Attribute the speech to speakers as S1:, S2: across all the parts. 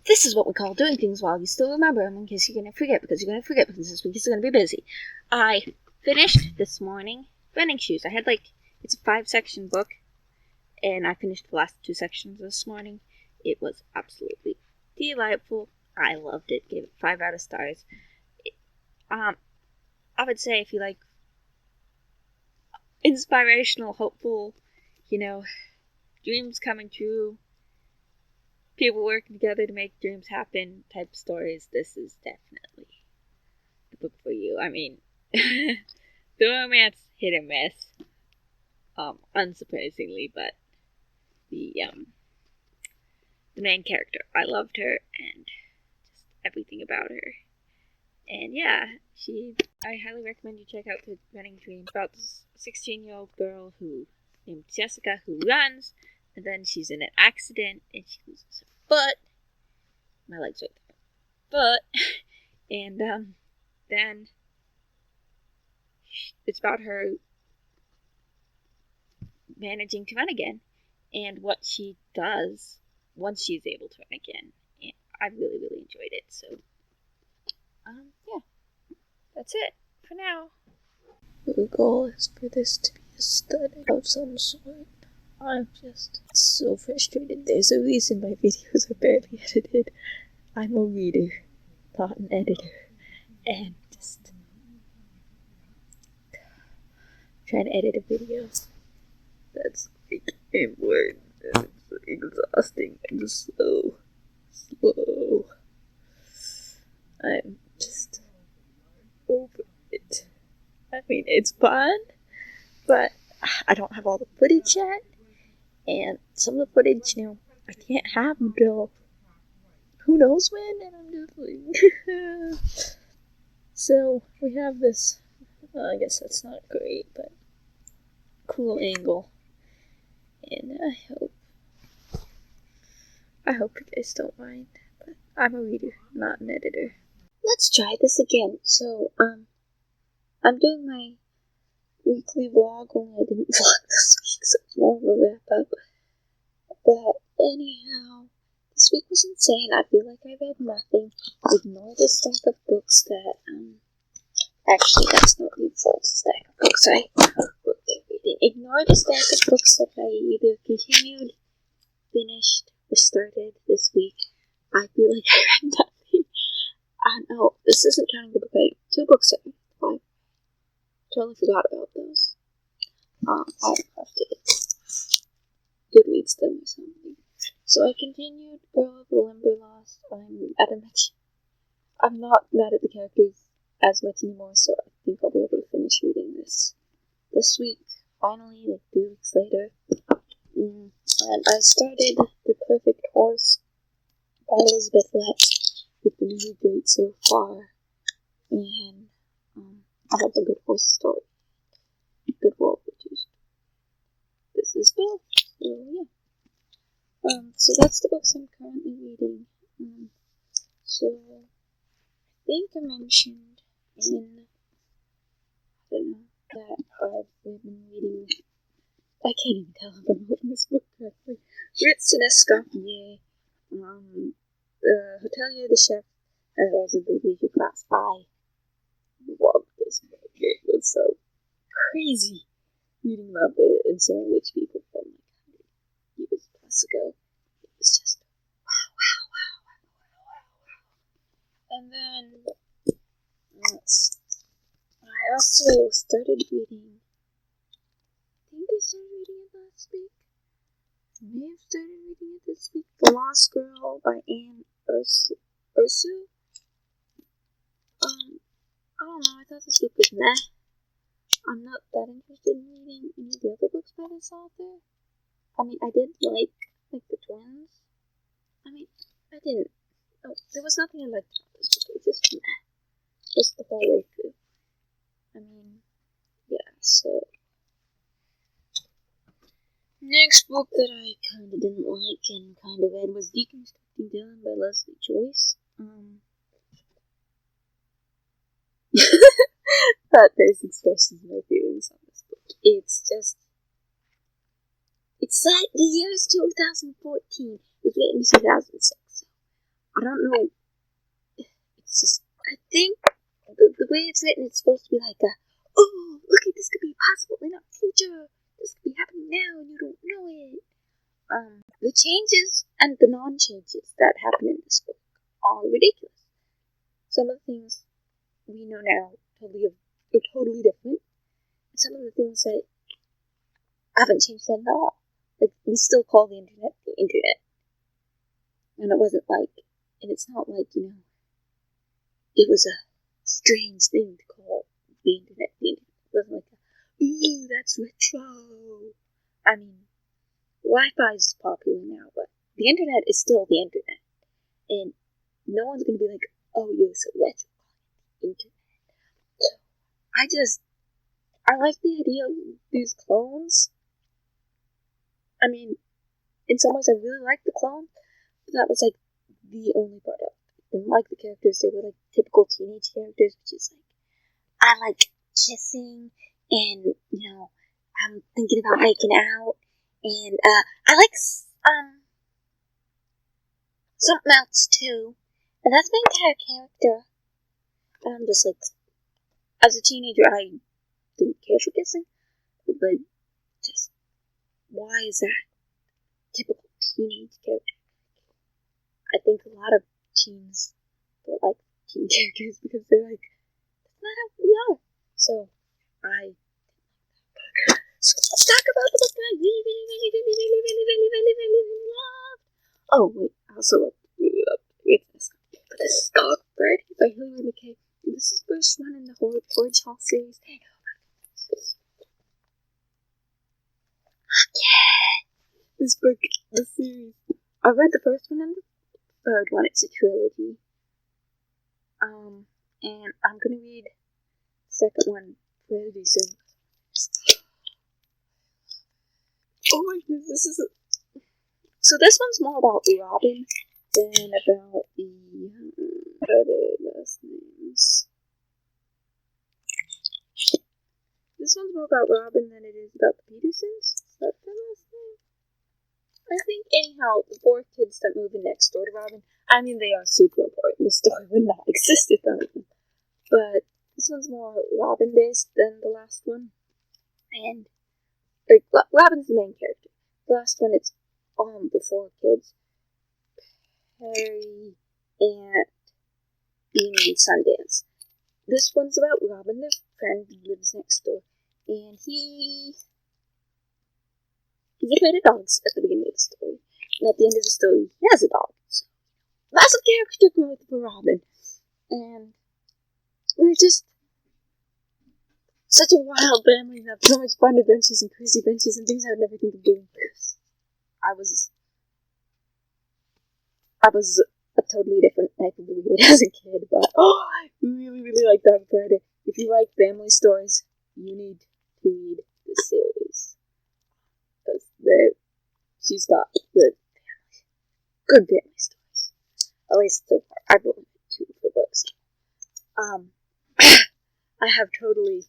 S1: This is what we call doing things while you still remember them, in case you're going to forget, because this week is going to be busy. I finished this morning Running Shoes. It's a 5-section book, and I finished the last 2 sections this morning. It was absolutely delightful. I loved it. Gave it 5 out of stars. I would say if you like inspirational, hopeful, dreams coming true, people working together to make dreams happen type stories, this is definitely the book for you. I mean, the romance hit or miss, unsurprisingly, but the main character, I loved her and just everything about her. And yeah, I highly recommend you check out the Running Dream, about this 16-year-old girl named Jessica who runs, and then she's in an accident and she loses her foot. My leg's right there. And then it's about her managing to run again and what she does once she's able to run again. And I really, really enjoyed it. So, yeah, that's it for now.
S2: The goal is for this to be a study of some sort. I'm just so frustrated. There's a reason my videos are barely edited. I'm a reader, not an editor. And just trying to edit a video, that's like important. It's exhausting and so slow. I'm just over it. I mean, it's fun, but I don't have all the footage yet. And some of the footage, I can't have until who knows when, and I'm just like... So, we have this, I guess that's not great, but cool angle. And I hope you guys don't mind, but I'm a reader, not an editor. Let's try this again. So, I'm doing my weekly vlog, only I didn't vlog this week, so it's more of a wrap-up. But anyhow, this week was insane. I feel like I read nothing. Ignore the stack of books that, actually, that's not the full stack of books I worked at reading. Ignore the stack of books that I either continued, finished, or started this week. I feel like I read nothing. Oh, this isn't counting the book 2 books I read. Totally forgot about those. I have to Goodreads them or something. So I continued Girl of the Limberlost. I'm not mad at the characters as much anymore, so I think I'll be able to finish reading this week, finally, like 3 weeks later. And I started The Perfect Horse by Elizabeth Lett. It's been really great so far. And I love a good horse story. Good world witches. This is both. So yeah. So that's the books I'm currently reading. So I think I mentioned that I've been reading. I can't even tell if I'm holding this book correctly. Ritz and Escoffier, Hotelier the Chef, as well as the Leisure Class. I love this book. It was so crazy reading about the insane rich people from like 100 years plus ago. It was just wow. And then I also started reading. I think I started reading it last week. I may have started reading it this week. The Lost Girl by Anne Ursu. I don't know. I thought this book was meh. I'm not that interested in reading any of the other books by this author. I mean, I did like the twins. I mean, I didn't. Oh, there was nothing I liked about this book. It was just meh. Just the whole way through. I mean, yeah, so. Next book that I kind of didn't like and kind of read was Deconstructing Dylan by Leslie Joyce. That face expresses my feelings on this book. It's set, the year is 2014. It was written in 2006, so don't know. It's just, I think the way it's written, it's supposed to be like oh, look at this could be possible in our future. This could be happening now and you don't know it. The changes and the non-changes that happen in this book are ridiculous. Some of the things we know now are totally different. Some of the things that haven't changed at all. Like, we still call the internet. And it wasn't like, and it's not like, it was a strange thing to call the internet. It wasn't like, ooh, that's retro. I mean, Wi-Fi is popular now, but the internet is still the internet. And no one's going to be like, oh, you're so retro. Internet. I like the idea of these clones. I mean, in some ways I really like the clone, but that was like the only part of it. I didn't like the characters. They were like typical teenage characters, which is like, I like kissing and, I'm thinking about making out, and I like something else too, and that's my entire character. And I'm just like, as a teenager, I didn't care for kissing, but just, why is that typical teenage character? I think a lot of teens don't like teen characters because they're like, that's not how we are. So, let's talk about the book that I really, really, really, really, really, really, really, really, really, really loved. Oh, wait, I also really loved this. But this is Dog Bread by Hilary McKay. This is the first one in the whole Orange Hall series. And oh my goodness. This book, this series. I read the first one and the third one. It's a trilogy. And I'm gonna read the second one really soon. Oh my goodness, this is so this one's more about Robin than about the other last names. This one's more about Robin than it is about the Petersons. Is that their last name? I think, anyhow, the 4 kids that move in next door to Robin, I mean, they are super important. The story would not exist without them. But this one's more Robin-based than the last one. And, like, Robin's the main character. The last one, it's the 4 kids. Harry, Aunt, Beanie, and Sundance. This one's about Robin, their friend who lives next door. And he's afraid of dogs at the beginning of the story. And at the end of the story, he has a dog. So, massive character growth for Robin. And we're just such a wild family and have so much fun adventures and crazy adventures and things I would never think of doing. I was a totally different type of weird as a kid, but I really, really like Dog Friday. If you like family stories, you need to read this series. Because she's got good family stories. At least so far. I've only read 2 of her books. I have totally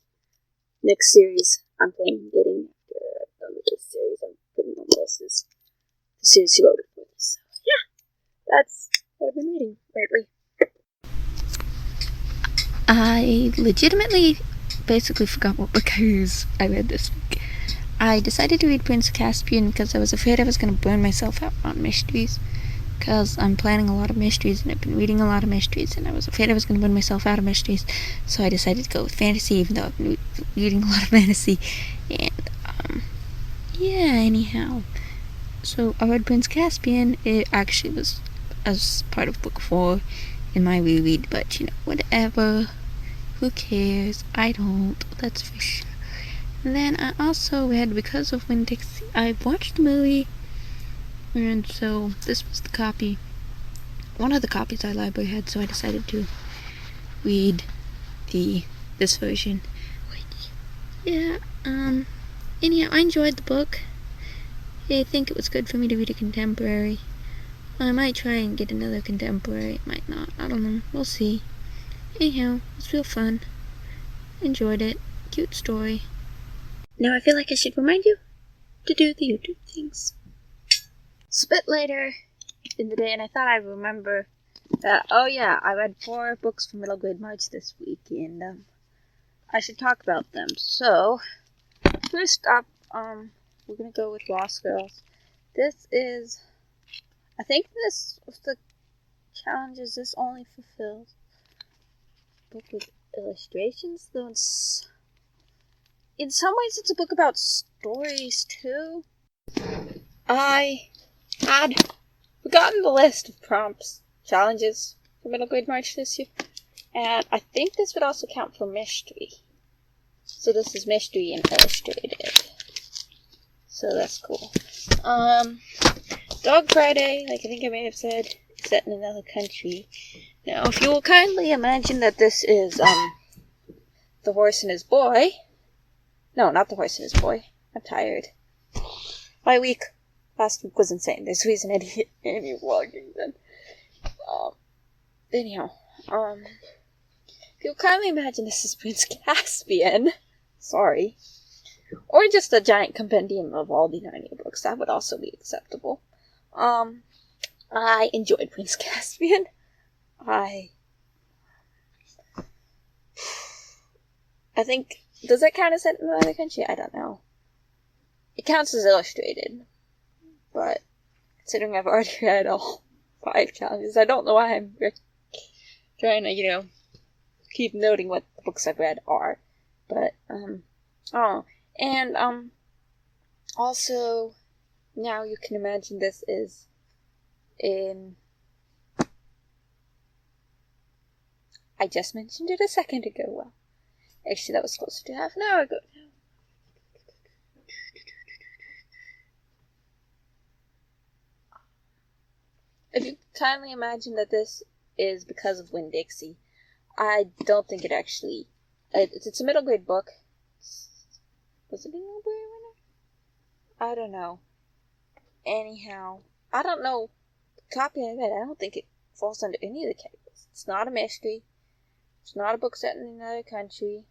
S2: next series I'm planning on getting after I've done with this series. I'm putting on the list is the series she wrote for this. So, yeah, that's what I've been reading lately.
S1: I legitimately basically forgot what book I read this week. I decided to read Prince Caspian because I was afraid I was going to burn myself out on mysteries. Because I'm planning a lot of mysteries and I've been reading a lot of mysteries and I was afraid I was going to burn myself out of mysteries. So I decided to go with fantasy, even though I've been reading a lot of fantasy. And, anyhow. So I read Prince Caspian. It actually was as part of book 4 in my reread, but whatever. Who cares? I don't. That's for sure. And then I also read Because of Winn-Dixie. I watched the movie, and so this was the copy. One of the copies our library had, so I decided to read this version. Yeah, anyhow, I enjoyed the book. I think it was good for me to read a contemporary. I might try and get another contemporary, might not, I don't know, we'll see. Anyhow, it was real fun. Enjoyed it. Cute story. Now I feel like I should remind you to do the YouTube things. It's a bit later in the day, and I thought I'd remember Oh yeah, I read 4 books for middle grade March this week, and I should talk about them. So, first up, we're gonna go with Lost Girls. This is, I think this was the challenges this only fulfills. Book with illustrations, though in some ways it's a book about stories too. I had forgotten the list of prompts, challenges for middle grade March this year, and I think this would also count for mystery. So this is mystery and illustrated. So that's cool. Dog Friday, like I think I may have said, is set in another country. Now, if you will kindly imagine that this is, The Horse and His Boy. No, not The Horse and His Boy. I'm tired. Last week was insane. There's reason any vlogging then. Anyhow, if you'll kindly imagine this is Prince Caspian. Sorry. Or just a giant compendium of all the Narnia books. That would also be acceptable. I enjoyed Prince Caspian. I think, does that count as set in another country? I don't know. It counts as illustrated. But, considering I've already read all 5 challenges, I don't know why I'm trying to, keep noting what the books I've read are. But, also, now you can imagine this is in, I just mentioned it a second ago. Well, actually that was closer to half an hour ago now. If you kindly imagine that this is Because of Winn-Dixie, I don't think it actually, it's a middle grade book. Was it a middle grade winner? I don't know. Anyhow, I don't know. The copy I read, I don't think it falls under any of the categories. It's not a mystery. It's not a book set in another country.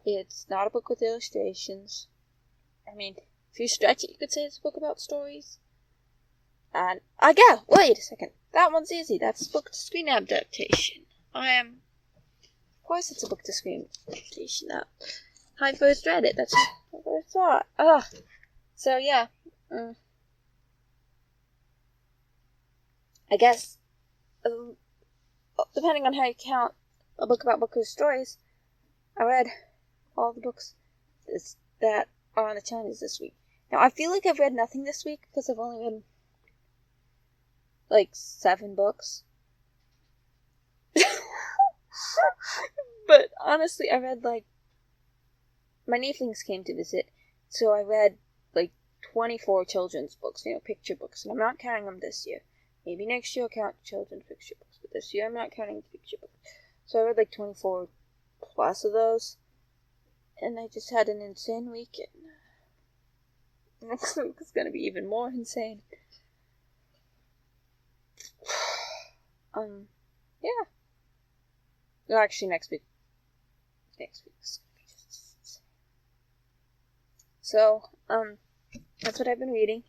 S1: It's not a book with illustrations. I mean, if you stretch it, you could say it's a book about stories. And, wait a second. That one's easy. That's a book to screen adaptation. Of course it's a book to screen adaptation. I first read it. That's what I thought. So yeah. I guess, depending on how you count a book about Booker's stories, I read all the books that are on the challenges this week. Now, I feel like I've read nothing this week because I've only read, 7 books. But honestly, I read, my niechlings came to visit, so I read, 24 children's books, picture books, and I'm not counting them this year. Maybe next year I'll count children's picture books, but this year I'm not counting picture books. So I read, 24 plus of those, and I just had an insane weekend. Next week is going to be even more insane. Yeah. No, actually, next week. Next week's gonna be just insane. So, that's what I've been reading.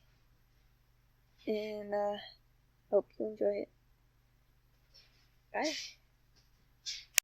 S1: And, hope you enjoy it. Bye.